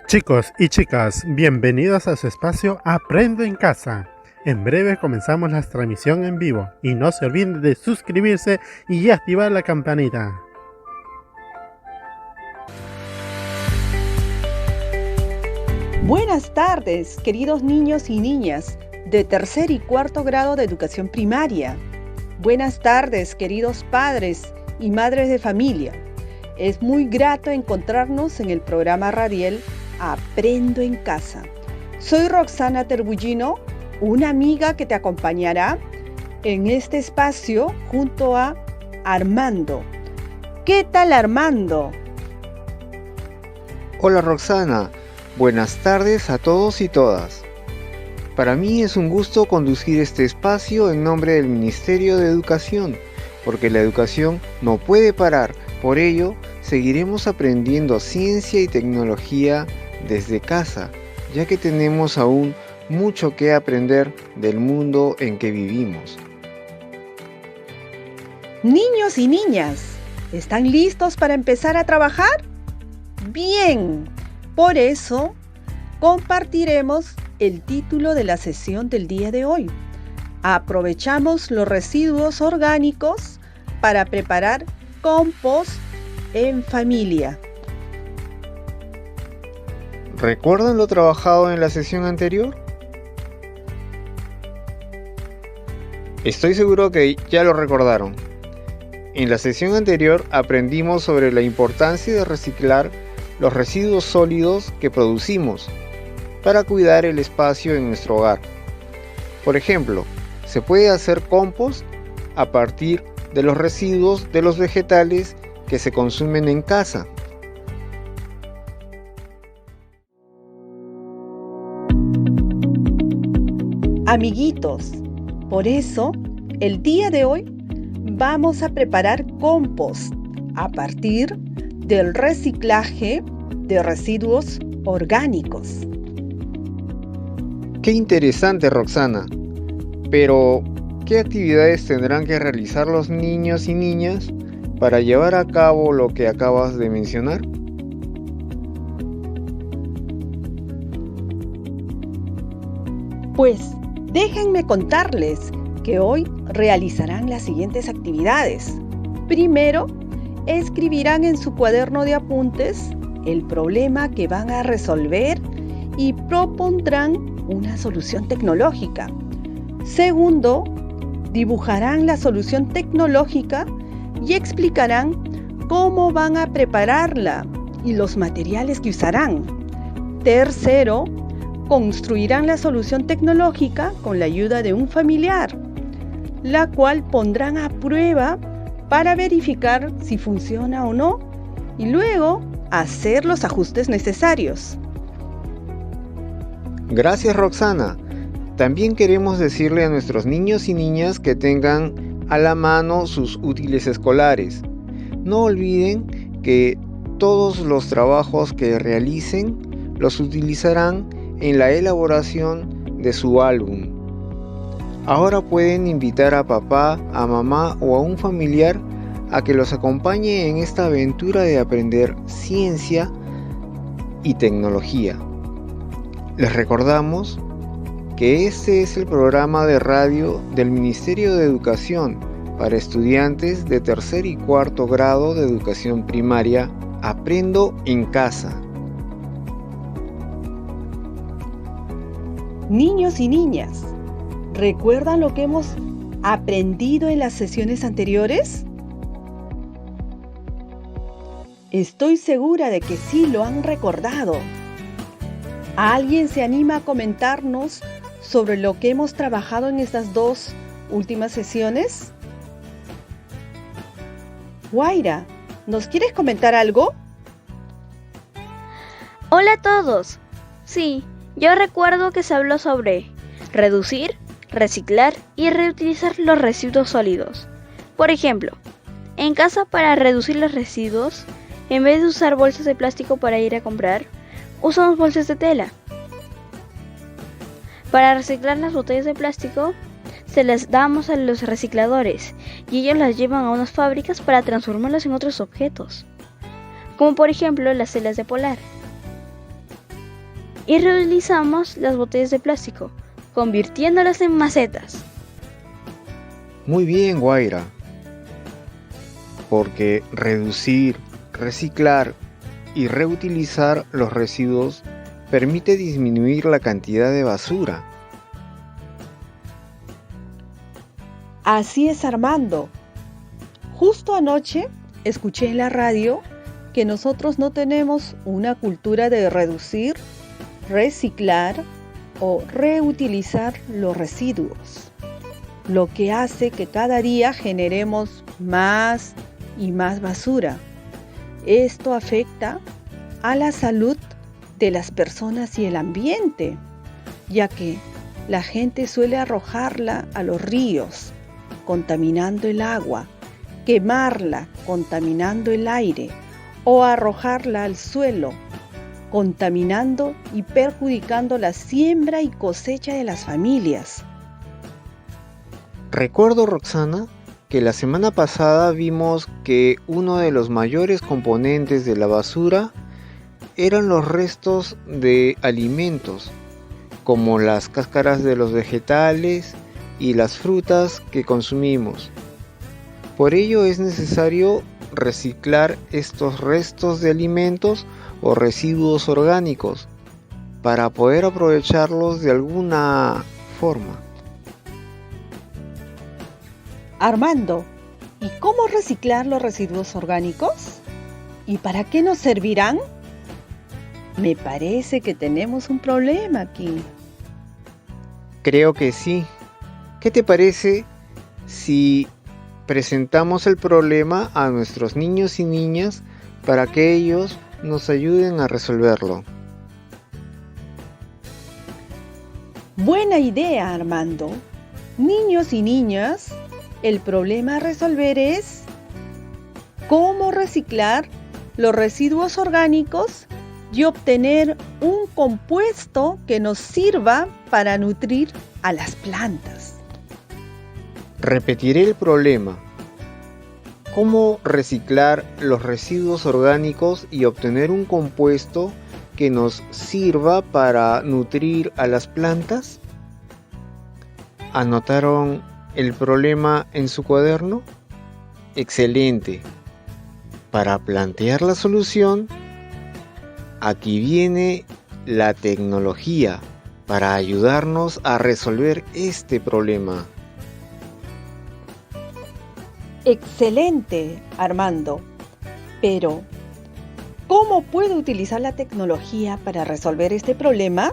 Chicos y chicas, bienvenidos a su espacio Aprendo en Casa. En breve comenzamos la transmisión en vivo y no se olviden de suscribirse y activar la campanita. Buenas tardes, queridos niños y niñas de tercer y cuarto grado de educación primaria. Buenas tardes, queridos padres y madres de familia. Es muy grato encontrarnos en el programa radial Aprendo en Casa. Soy Roxana Terbullino, una amiga que te acompañará en este espacio junto a Armando. ¿Qué tal, Armando? Hola Roxana, buenas tardes a todos y todas. Para mí es un gusto conducir este espacio en nombre del Ministerio de Educación, porque la educación no puede parar. Por ello, seguiremos aprendiendo ciencia y tecnología desde casa, ya que tenemos aún mucho que aprender del mundo en que vivimos. Niños y niñas, ¿están listos para empezar a trabajar? Bien, por eso compartiremos el título de la sesión del día de hoy. Aprovechamos los residuos orgánicos para preparar compost en familia. ¿Recuerdan lo trabajado en la sesión anterior? Estoy seguro que ya lo recordaron. En la sesión anterior aprendimos sobre la importancia de reciclar los residuos sólidos que producimos para cuidar el espacio en nuestro hogar. Por ejemplo, se puede hacer compost a partir de los residuos de los vegetales que se consumen en casa. Amiguitos, por eso, el día de hoy vamos a preparar compost a partir del reciclaje de residuos orgánicos. ¡Qué interesante, Roxana! Pero, ¿qué actividades tendrán que realizar los niños y niñas para llevar a cabo lo que acabas de mencionar? Pues, déjenme contarles que hoy realizarán las siguientes actividades. Primero, escribirán en su cuaderno de apuntes el problema que van a resolver y propondrán una solución tecnológica. Segundo, dibujarán la solución tecnológica y explicarán cómo van a prepararla y los materiales que usarán. Tercero, construirán la solución tecnológica con la ayuda de un familiar, la cual pondrán a prueba para verificar si funciona o no y luego hacer los ajustes necesarios. Gracias, Roxana. También queremos decirle a nuestros niños y niñas que tengan a la mano sus útiles escolares. No olviden que todos los trabajos que realicen los utilizarán en la elaboración de su álbum. Ahora pueden invitar a papá, a mamá o a un familiar a que los acompañe en esta aventura de aprender ciencia y tecnología. Les recordamos que este es el programa de radio del Ministerio de Educación para estudiantes de tercer y cuarto grado de educación primaria, Aprendo en Casa. Niños y niñas, ¿recuerdan lo que hemos aprendido en las sesiones anteriores? Estoy segura de que sí lo han recordado. ¿Alguien se anima a comentarnos sobre lo que hemos trabajado en estas dos últimas sesiones? Guaira, ¿nos quieres comentar algo? Hola a todos. Sí, yo recuerdo que se habló sobre reducir, reciclar y reutilizar los residuos sólidos. Por ejemplo, en casa, para reducir los residuos, en vez de usar bolsas de plástico para ir a comprar, usamos bolsas de tela. Para reciclar las botellas de plástico, se las damos a los recicladores y ellos las llevan a unas fábricas para transformarlas en otros objetos, como por ejemplo las telas de polar. y reutilizamos las botellas de plástico, convirtiéndolas en macetas. Muy bien, Guaira. Porque reducir, reciclar y reutilizar los residuos permite disminuir la cantidad de basura. Así es, Armando. Justo anoche escuché en la radio que nosotros no tenemos una cultura de reducir, reciclar o reutilizar los residuos, lo que hace que cada día generemos más y más basura. Esto afecta a la salud de las personas y el ambiente, ya que la gente suele arrojarla a los ríos, contaminando el agua, quemarla, contaminando el aire, o arrojarla al suelo, contaminando y perjudicando la siembra y cosecha de las familias. Recuerdo, Roxana, que la semana pasada vimos que uno de los mayores componentes de la basura eran los restos de alimentos, como las cáscaras de los vegetales y las frutas que consumimos. Por ello es necesario reciclar estos restos de alimentos o residuos orgánicos para poder aprovecharlos de alguna forma. Armando, ¿y cómo reciclar los residuos orgánicos? ¿Y para qué nos servirán? Me parece que tenemos un problema aquí. Creo que sí. ¿Qué te parece si presentamos el problema a nuestros niños y niñas para que ellos nos ayuden a resolverlo? Buena idea, Armando. Niños y niñas, el problema a resolver es cómo reciclar los residuos orgánicos y obtener un compuesto que nos sirva para nutrir a las plantas. Repetiré el problema. ¿Cómo reciclar los residuos orgánicos y obtener un compuesto que nos sirva para nutrir a las plantas? ¿Anotaron el problema en su cuaderno? Excelente. Para plantear la solución, aquí viene la tecnología para ayudarnos a resolver este problema. Excelente, Armando. Pero, ¿cómo puedo utilizar la tecnología para resolver este problema?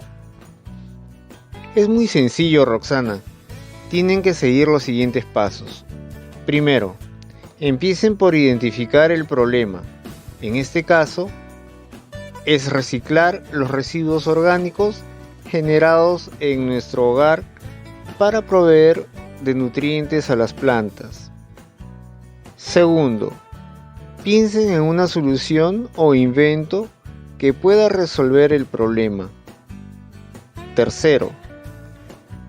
Es muy sencillo, Roxana. Tienen que seguir los siguientes pasos. Primero, empiecen por identificar el problema. En este caso, es reciclar los residuos orgánicos generados en nuestro hogar para proveer de nutrientes a las plantas. Segundo, piensen en una solución o invento que pueda resolver el problema. Tercero,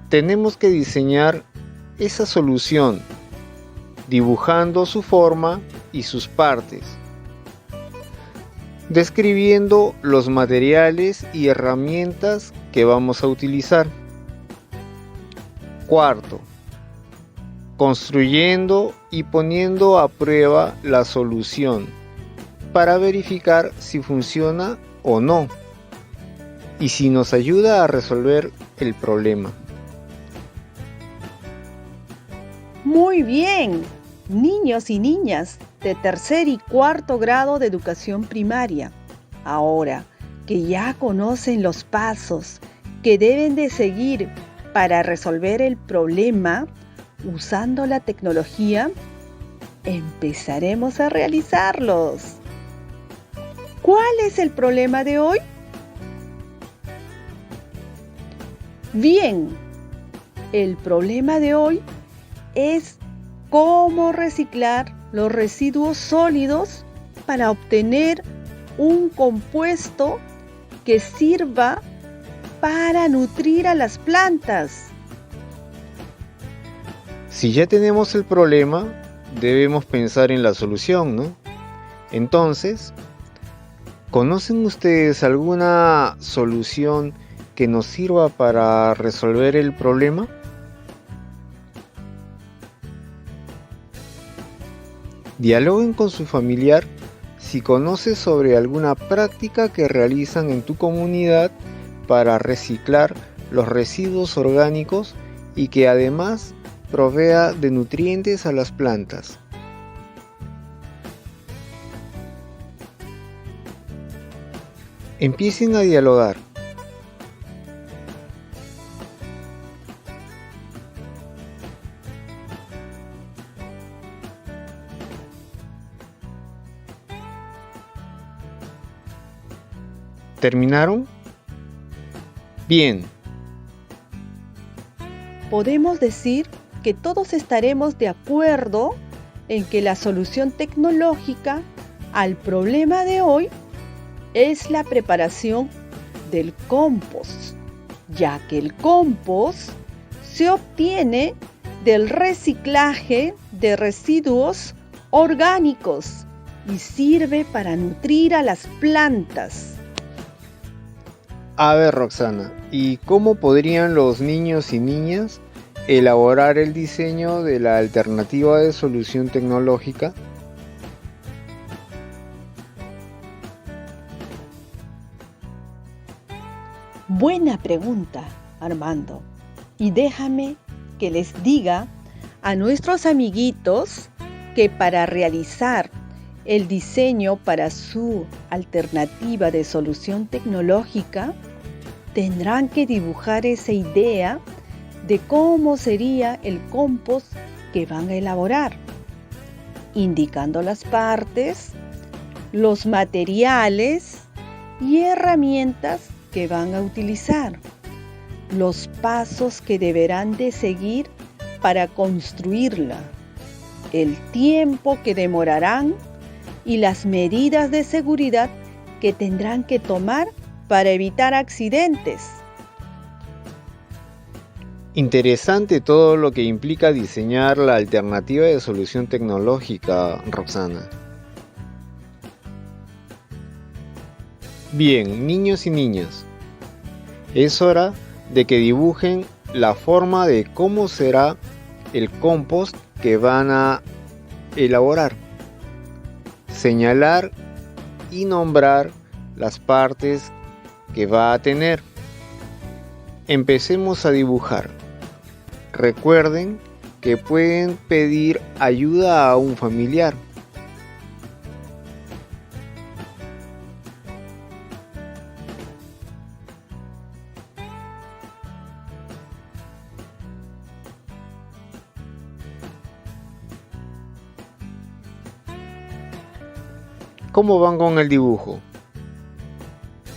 tenemos que diseñar esa solución, dibujando su forma y sus partes, describiendo los materiales y herramientas que vamos a utilizar. Cuarto, construyendo y poniendo a prueba la solución para verificar si funciona o no y si nos ayuda a resolver el problema. Muy bien, niños y niñas de tercer y cuarto grado de educación primaria. Ahora que ya conocen los pasos que deben de seguir para resolver el problema usando la tecnología, empezaremos a realizarlos. ¿Cuál es el problema de hoy? Bien, el problema de hoy es cómo reciclar los residuos sólidos para obtener un compuesto que sirva para nutrir a las plantas. Si ya tenemos el problema, debemos pensar en la solución, ¿no? Entonces, ¿Conocen ustedes alguna solución que nos sirva para resolver el problema? Dialoguen con su familiar si conoce sobre alguna práctica que realizan en tu comunidad para reciclar los residuos orgánicos y que además provea de nutrientes a las plantas. Empiecen a dialogar. ¿Terminaron? Bien. Podemos decir que todos estaremos de acuerdo en que la solución tecnológica al problema de hoy es la preparación del compost, ya que el compost se obtiene del reciclaje de residuos orgánicos y sirve para nutrir a las plantas. A ver, Roxana, ¿y cómo podrían los niños y niñas elaborar el diseño de la alternativa de solución tecnológica? Buena pregunta, Armando. Y déjame que les diga a nuestros amiguitos que para realizar el diseño para su alternativa de solución tecnológica, tendrán que dibujar esa idea de cómo sería el compost que van a elaborar, indicando las partes, los materiales y herramientas que van a utilizar, los pasos que deberán de seguir para construirla, el tiempo que demorarán y las medidas de seguridad que tendrán que tomar para evitar accidentes. Interesante todo lo que implica diseñar la alternativa de solución tecnológica, Roxana. Bien, niños y niñas, es hora de que dibujen la forma de cómo será el compost que van a elaborar. Señalar y nombrar las partes que va a tener. Empecemos a dibujar. Recuerden que pueden pedir ayuda a un familiar. ¿Cómo van con el dibujo?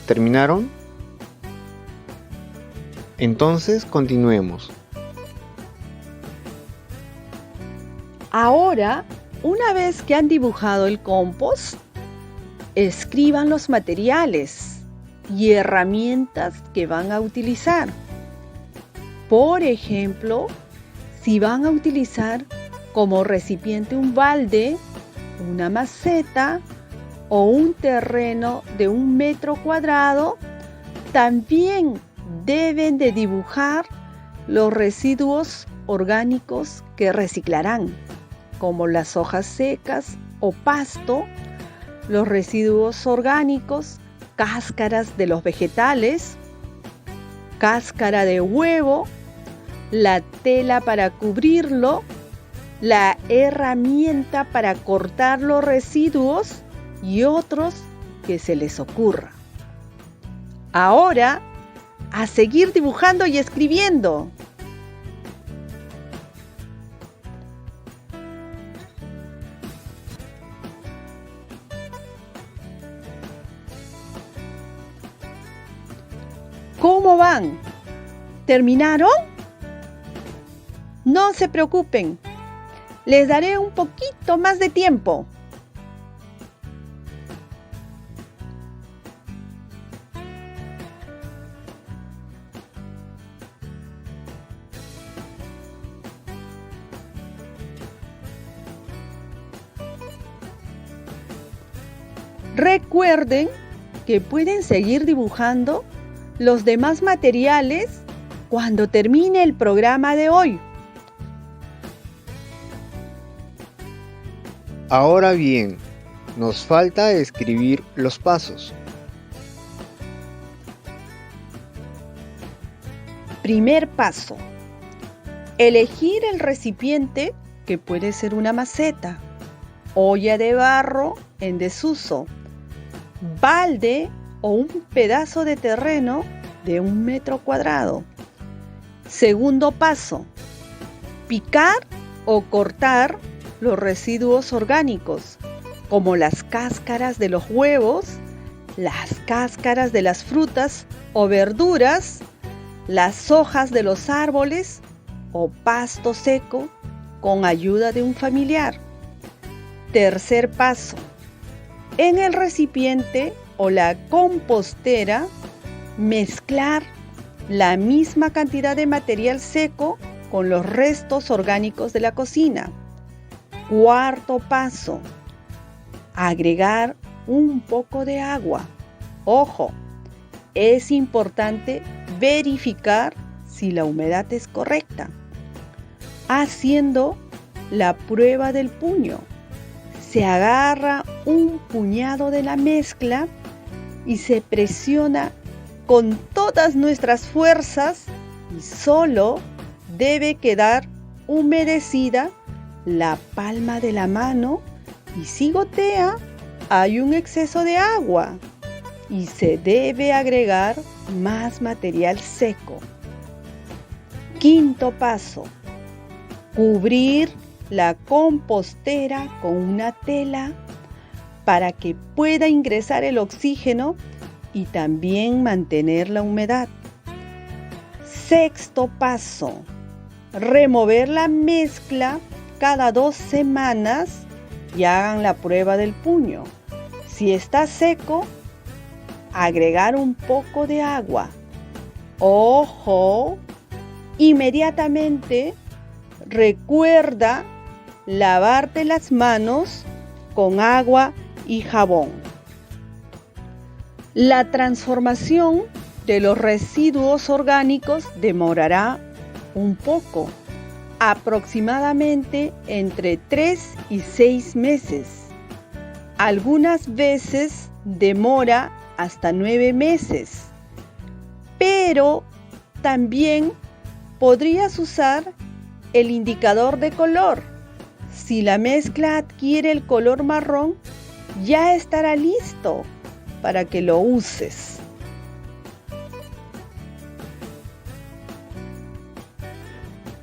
¿Terminaron? Entonces continuemos. Ahora, una vez que han dibujado el compost, escriban los materiales y herramientas que van a utilizar. Por ejemplo, si van a utilizar como recipiente un balde, una maceta o un terreno de 1 metro cuadrado, también deben de dibujar los residuos orgánicos que reciclarán, como las hojas secas o pasto, los residuos orgánicos, cáscaras de los vegetales, cáscara de huevo, la tela para cubrirlo, la herramienta para cortar los residuos y otros que se les ocurra. Ahora, a seguir dibujando y escribiendo. ¿Cómo van? ¿Terminaron? No se preocupen, les daré un poquito más de tiempo. Recuerden que pueden seguir dibujando los demás materiales cuando termine el programa de hoy. Ahora bien, nos falta escribir los pasos. Primer paso. Elegir el recipiente, que puede ser una maceta, olla de barro en desuso, balde o un pedazo de terreno de 1 metro cuadrado. Segundo paso. Picar o cortar los residuos orgánicos, como las cáscaras de los huevos, las cáscaras de las frutas o verduras, las hojas de los árboles o pasto seco con ayuda de un familiar. Tercer paso. En el recipiente o la compostera, mezclar la misma cantidad de material seco con los restos orgánicos de la cocina. Cuarto paso. Agregar un poco de agua. Ojo, es importante verificar si la humedad es correcta, haciendo la prueba del puño. Se agarra un puñado de la mezcla y se presiona con todas nuestras fuerzas y solo debe quedar humedecida la palma de la mano, y si gotea hay un exceso de agua y se debe agregar más material seco. Quinto paso. Cubrir la compostera con una tela para que pueda ingresar el oxígeno y también mantener la humedad. Sexto paso. Remover la mezcla cada 2 semanas y hagan la prueba del puño. Si está seco, agregar un poco de agua. Ojo, inmediatamente recuerda lavarte las manos con agua y jabón. La transformación de los residuos orgánicos demorará un poco, aproximadamente entre 3 y 6 meses. Algunas veces demora hasta 9 meses, pero también podrías usar el indicador de color. Si la mezcla adquiere el color marrón, ya estará listo para que lo uses.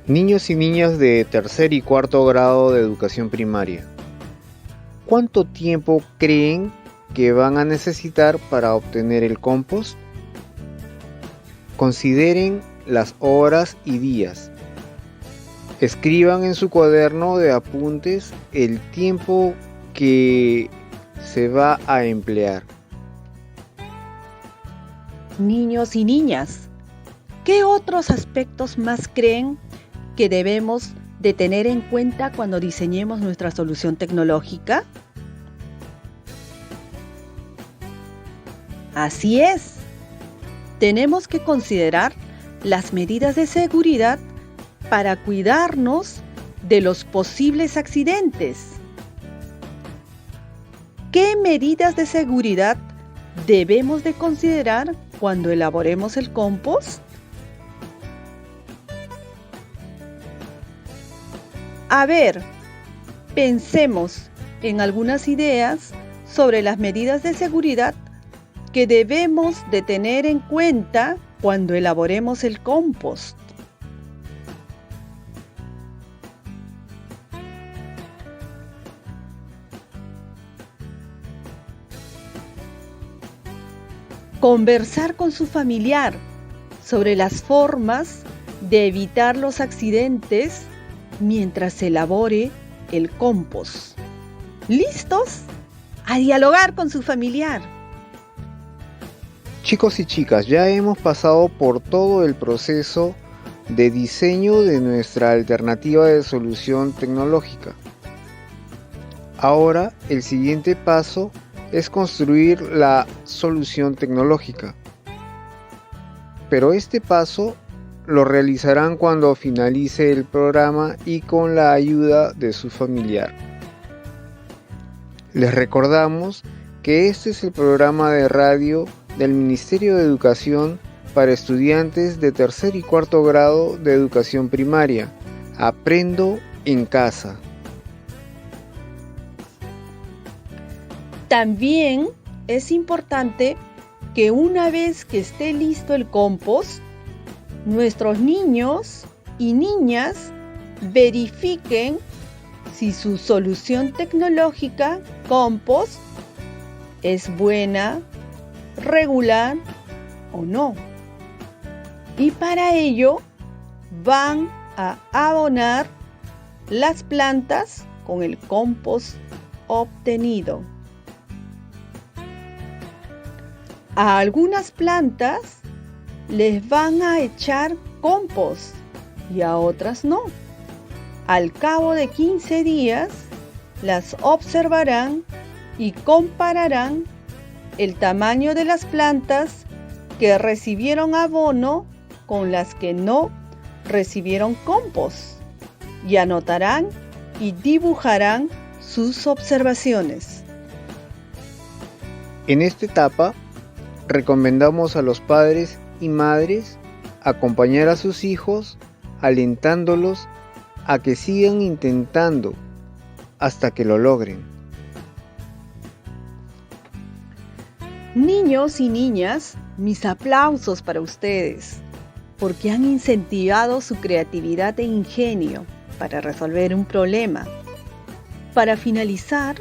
Niños y niñas de tercer y cuarto grado de educación primaria, ¿cuánto tiempo creen que van a necesitar para obtener el compost? Consideren las horas y días. Escriban en su cuaderno de apuntes el tiempo que se va a emplear. Niños y niñas, ¿qué otros aspectos más creen que debemos de tener en cuenta cuando diseñemos nuestra solución tecnológica? Así es, tenemos que considerar las medidas de seguridad para cuidarnos de los posibles accidentes. ¿Qué medidas de seguridad debemos de considerar cuando elaboremos el compost? A ver, pensemos en algunas ideas sobre las medidas de seguridad que debemos de tener en cuenta cuando elaboremos el compost. Conversar con su familiar sobre las formas de evitar los accidentes mientras se elabore el compost. ¿Listos? A dialogar con su familiar. Chicos y chicas, ya hemos pasado por todo el proceso de diseño de nuestra alternativa de solución tecnológica. Ahora, el siguiente paso es construir la solución tecnológica. Pero este paso lo realizarán cuando finalice el programa y con la ayuda de su familiar. Les recordamos que este es el programa de radio del Ministerio de Educación para estudiantes de tercer y cuarto grado de educación primaria. Aprendo en casa. También es importante que una vez que esté listo el compost, nuestros niños y niñas verifiquen si su solución tecnológica compost es buena, regular o no. Y para ello van a abonar las plantas con el compost obtenido. A algunas plantas les van a echar compost y a otras no. Al cabo de 15 días las observarán y compararán el tamaño de las plantas que recibieron abono con las que no recibieron compost y anotarán y dibujarán sus observaciones. En esta etapa, recomendamos a los padres y madres acompañar a sus hijos, alentándolos a que sigan intentando hasta que lo logren. Niños y niñas, mis aplausos para ustedes, porque han incentivado su creatividad e ingenio para resolver un problema. Para finalizar,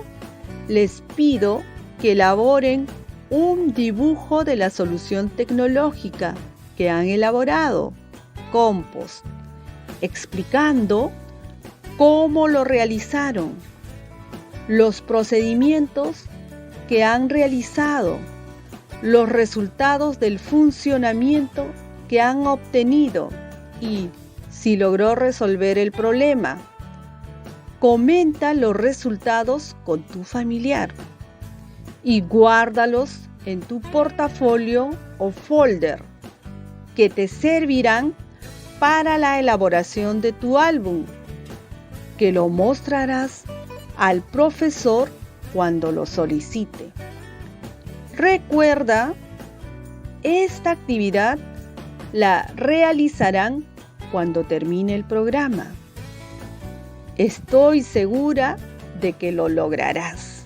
les pido que elaboren un dibujo de la solución tecnológica que han elaborado, compost, explicando cómo lo realizaron, los procedimientos que han realizado, los resultados del funcionamiento que han obtenido y si logró resolver el problema. Comenta los resultados con tu familiar y guárdalos en tu portafolio o folder que te servirán para la elaboración de tu álbum, que lo mostrarás al profesor cuando lo solicite. Recuerda, esta actividad la realizarán cuando termine el programa. Estoy segura de que lo lograrás.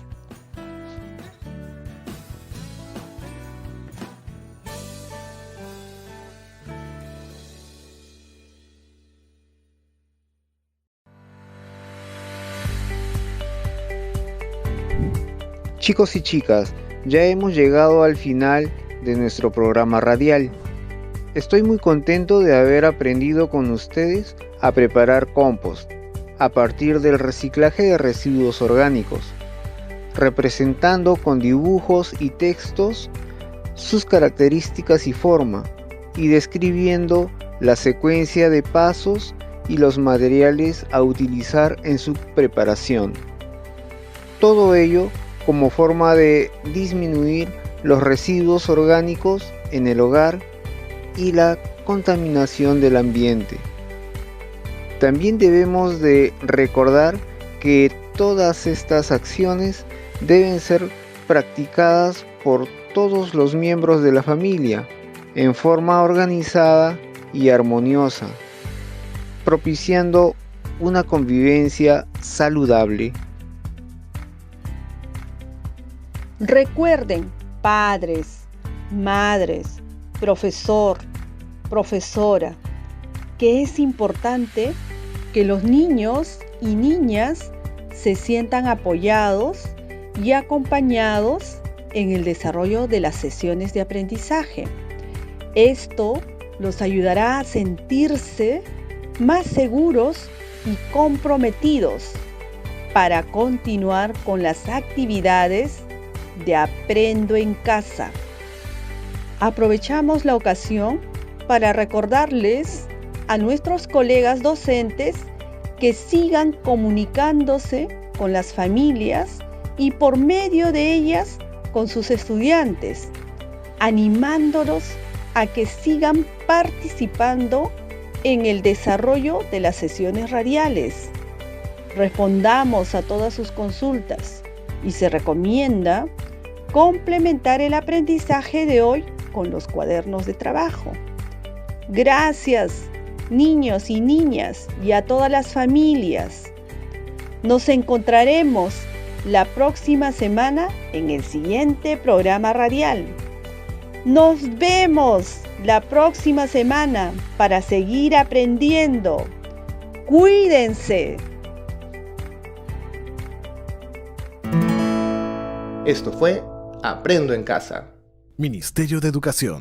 Chicos y chicas, ya hemos llegado al final de nuestro programa radial. Estoy muy contento de haber aprendido con ustedes a preparar compost a partir del reciclaje de residuos orgánicos, representando con dibujos y textos sus características y forma, y describiendo la secuencia de pasos y los materiales a utilizar en su preparación. Todo ello como forma de disminuir los residuos orgánicos en el hogar y la contaminación del ambiente. También debemos de recordar que todas estas acciones deben ser practicadas por todos los miembros de la familia en forma organizada y armoniosa, propiciando una convivencia saludable. Recuerden, padres, madres, profesor, profesora, que es importante que los niños y niñas se sientan apoyados y acompañados en el desarrollo de las sesiones de aprendizaje. Esto los ayudará a sentirse más seguros y comprometidos para continuar con las actividades de Aprendo en Casa. Aprovechamos la ocasión para recordarles a nuestros colegas docentes que sigan comunicándose con las familias y por medio de ellas con sus estudiantes, animándolos a que sigan participando en el desarrollo de las sesiones radiales. Respondamos a todas sus consultas y se recomienda complementar el aprendizaje de hoy con los cuadernos de trabajo. Gracias, niños y niñas, y a todas las familias. Nos encontraremos la próxima semana en el siguiente programa radial. Nos vemos la próxima semana para seguir aprendiendo. Cuídense. Esto fue Aprendo en Casa. Ministerio de Educación.